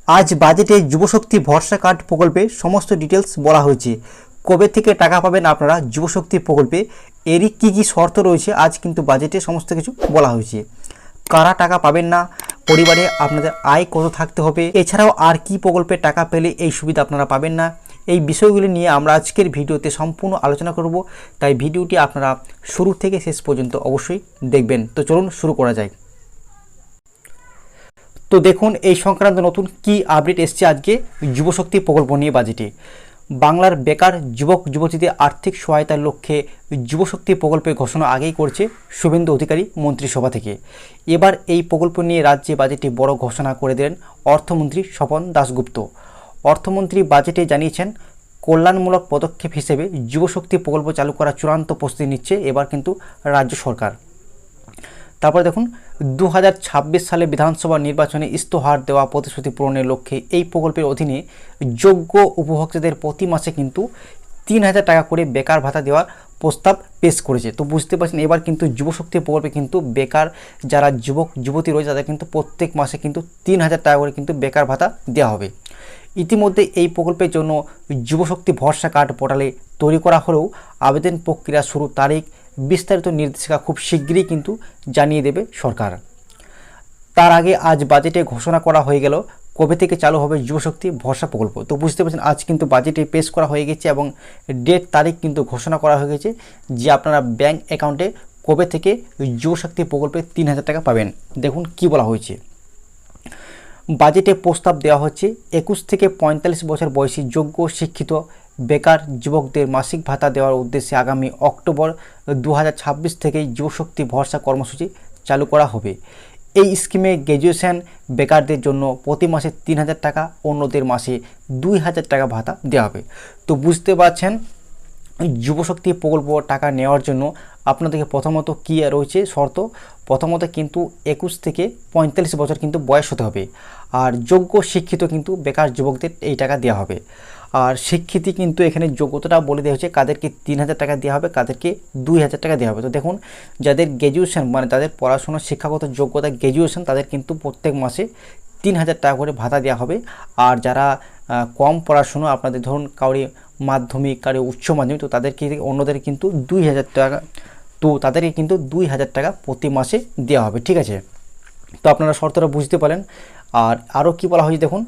আজ বাজেটে যুবশক্তি ভরসা কার্ড প্রকল্পে সমস্ত ডিটেলস বলা হয়েছে। কবে থেকে টাকা পাবেন আপনারা যুবশক্তি প্রকল্পে, এরই কী শর্ত রয়েছে আজ কিন্তু বাজেটে সমস্ত কিছু বলা হয়েছে। কারা টাকা পাবেন না, পরিবারে আপনাদের আয় কত থাকতে হবে, এছাড়াও আর কি প্রকল্পে টাকা পেলে এই সুবিধা আপনারা পাবেন না, এই বিষয়গুলি নিয়ে আমরা আজকের ভিডিওতে সম্পূর্ণ আলোচনা করব। তাই ভিডিওটি আপনারা শুরু থেকে শেষ পর্যন্ত অবশ্যই দেখবেন। তো চলুন শুরু করা যায়। তো দেখুন এই সংক্রান্ত নতুন কি আপডেট এসছে আজকে যুবশক্তি প্রকল্প নিয়ে বাজেটে। বাংলার বেকার যুবক যুবতীদের আর্থিক সহায়তার লক্ষ্যে যুবশক্তি প্রকল্পের ঘোষণা আগেই করছে শুভেন্দু অধিকারী মন্ত্রিসভা থেকে। এবার এই প্রকল্প নিয়ে রাজ্যে বাজেটে বড় ঘোষণা করে দিলেন অর্থমন্ত্রী স্বপন দাশগুপ্ত। অর্থমন্ত্রী বাজেটে জানিয়েছেন কল্যাণমূলক পদক্ষেপ হিসেবে যুবশক্তি প্রকল্প চালু করার চূড়ান্ত প্রস্তুতি নিচ্ছে এবার কিন্তু রাজ্য সরকার। তারপরে দেখুন 2026 সালে বিধানসভা নির্বাচনে ইস্তহার দেওয়া প্রতিশ্রুতি পূরণের লক্ষ্যে এই প্রকল্পের অধীনে যোগ্য উপভোক্তাদের প্রতি মাসে কিন্তু 3000 টাকা করে বেকার ভাতা দেওয়ার প্রস্তাব পেশ করেছে। তো বুঝতে পারছেন এবার কিন্তু যুবশক্তি প্রকল্পে কিন্তু বেকার যারা যুবক যুবতী রয়েছে তাদের কিন্তু প্রত্যেক মাসে কিন্তু 3000 টাকা করে কিন্তু বেকার ভাতা দেওয়া হবে। ইতিমধ্যে এই প্রকল্পের জন্য যুবশক্তি ভরসা কার্ড পোর্টালে তৈরি করা হলেও আবেদন প্রক্রিয়া শুরু তারিখ বিস্তারিত নির্দেশিকা খুব শীঘ্রই কিন্তু জানিয়ে দেবে সরকার। তার আগে আজ বাজেটে ঘোষণা করা হয়ে গেল কবে থেকে চালু হবে যুবশক্তি ভরসা প্রকল্প। তো বুঝতে পারছেন আজ কিন্তু বাজেটে পেশ করা হয়ে গেছে এবং ডেট তারিখ কিন্তু ঘোষণা করা হয়ে গেছে যে আপনারা ব্যাংক অ্যাকাউন্টে কবে থেকে যুবশক্তি প্রকল্পে 3000 টাকা পাবেন। দেখুন কি বলা হয়েছে। বাজেটে প্রস্তাব দেওয়া হচ্ছে 21 থেকে 45 বছর বয়সী যোগ্য শিক্ষিত বেকার যুবকদের মাসিক ভাতা দেওয়ার উদ্দেশ্যে আগামী অক্টোবর 2026 থেকেই যুবশক্তি ভরসা কর্মসূচি চালু করা হবে। এই স্কিমে গ্র্যাজুয়েশন বেকারদের জন্য প্রতি মাসে 3000 টাকা, অন্যদের মাসে 2000 টাকা ভাতা দেওয়া হবে। তো বুঝতে পারছেন যুবশক্তি প্রকল্প টাকা নেওয়ার জন্য আপনাদেরকে প্রথমত কী রয়েছে শর্ত। প্রথমত কিন্তু 21 থেকে 45 বছর কিন্তু বয়স হতে হবে, আর যোগ্য শিক্ষিত কিন্তু বেকার যুবকদের এই টাকা দেওয়া হবে। আর শিক্ষিত কিন্তু এখানে যোগ্যতাটা বলে দেওয়া হচ্ছে কাদেরকে 3000 টাকা দেওয়া হবে, কাদেরকে 2000 টাকা দেওয়া হবে। তো দেখুন যাদের গ্র্যাজুয়েশন মানে তাদের পড়াশোনার শিক্ষাগত যোগ্যতা গ্র্যাজুয়েশন তাদের কিন্তু প্রত্যেক মাসে 3000 টাকা করে ভাতা দেওয়া হবে। আর যারা কম পড়াশুনো আপনাদের ধরুন কাউরি মাধ্যমিক কারো উচ্চ মাধ্যমিক, তো তাদেরকে অন্যদের কিন্তু 2000 টাকা, তো তাদেরকে কিন্তু 2000 টাকা প্রতি মাসে দেওয়া হবে। ঠিক আছে, তো আপনারা শর্তটা বুঝতে পারেন। আর আরও কী বলা হয়েছে দেখুন,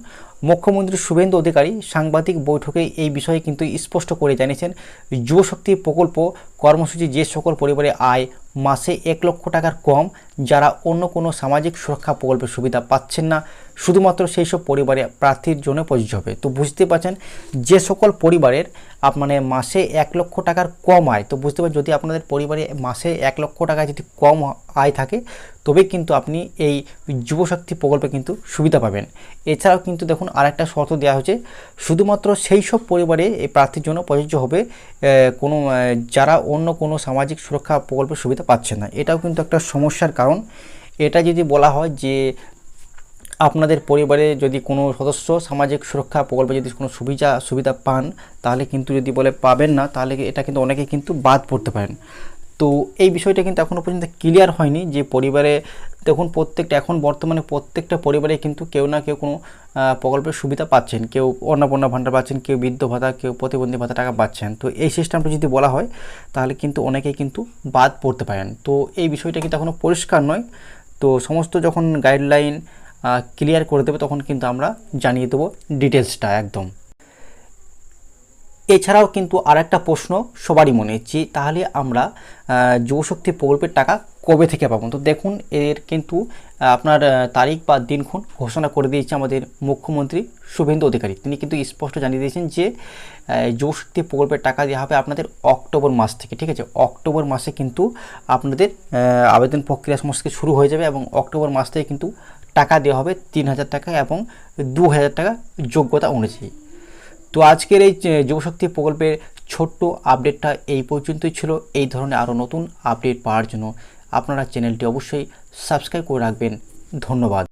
মুখ্যমন্ত্রী শুভেন্দু অধিকারী সাংবাদিক বৈঠকে এই বিষয়ে কিন্তু স্পষ্ট করে জানিয়েছেন যুবশক্তি প্রকল্প কর্মসূচি যে সকল পরিবারে আয় মাসে 1 লক্ষ টাকার কম, যারা অন্য কোনো সামাজিক সুরক্ষা প্রকল্পের সুবিধা পাচ্ছেন না, শুধুমাত্র সেই সব পরিবারে প্রার্থীর জন্য প্রযোজ্য হবে। তো বুঝতে পারছেন যে সকল পরিবারের মানে মাসে 1 লক্ষ টাকার কম আয়, তো বুঝতে পারছেন যদি আপনাদের পরিবারে মাসে 1 লক্ষ টাকা যদি কম আয় থাকে তবে কিন্তু আপনি এই যুবশক্তি প্রকল্পে কিন্তু সুবিধা পাবেন। এছাড়াও কিন্তু দেখুন আরেকটা শর্ত দেওয়া হয়েছে, শুধুমাত্র সেই সব পরিবারে এই প্রার্থীর জন্য প্রযোজ্য হবে কোনো যারা অন্য কোনো সামাজিক সুরক্ষা প্রকল্পের সুবিধা পাচ্ছেন না। এটাও কিন্তু একটা সমস্যার কারণ। এটা যদি বলা হয় যে আপনাদের পরিবারে যদি কোনো সদস্য সামাজিক সুরক্ষা প্রকল্পে যদি কোনো সুবিধা পান, তাহলে কিন্তু যদি বলে পাবেন না, তাহলে এটা কিন্তু অনেকে কিন্তু বাদ পড়তে পারেন। তো এই বিষয়টা কিন্তু এখনও পর্যন্ত ক্লিয়ার হয়নি যে পরিবারে দেখুন প্রত্যেকটা এখন বর্তমানে প্রত্যেকটা পরিবারে কিন্তু কেউ না কেউ কোনো প্রকল্পের সুবিধা পাচ্ছেন, কেউ অন্নপূর্ণা ভাণ্ডার পাচ্ছেন, কেউ বৃদ্ধ ভাতা, কেউ প্রতিবন্ধী ভাতা টাকা পাচ্ছেন। তো এই সিস্টেমটা যদি বলা হয় তাহলে কিন্তু অনেকেই কিন্তু বাদ পড়তে পারেন। তো এই বিষয়টা কিন্তু এখনও পরিষ্কার নয়। তো সমস্ত যখন গাইডলাইন ক্লিয়ার করে দেবে তখন কিন্তু আমরা জানিয়ে দেবো ডিটেলসটা একদম। এছাড়াও কিন্তু আরেকটা প্রশ্ন সবারই মনে যে তাহলে আমরা যুবশক্তি প্রকল্পের টাকা কবে থেকে পাবো। তো দেখুন এর কিন্তু আপনার তারিখ বা দিনক্ষণ ঘোষণা করে দিয়েছে আমাদের মুখ্যমন্ত্রী শুভেন্দু অধিকারী। তিনি কিন্তু স্পষ্ট জানিয়ে দিয়েছেন যে যুবশক্তি প্রকল্পের টাকা দেওয়া হবে আপনাদের অক্টোবর মাস থেকে। ঠিক আছে, অক্টোবর মাসে কিন্তু আপনাদের আবেদন প্রক্রিয়া সমস্ত কিছু শুরু হয়ে যাবে এবং অক্টোবর মাস থেকে কিন্তু টাকা দেওয়া হবে 3000 টাকা এবং 2000 টাকা যোগ্যতা অনুযায়ী। তো আজকের এই যুবশক্তি প্রকল্পের ছোট্ট আপডেটটা এই পর্যন্তই ছিল। এই ধরনের আরও নতুন আপডেট পাওয়ার জন্য আপনারা চ্যানেলটি অবশ্যই সাবস্ক্রাইব করে রাখবেন। ধন্যবাদ।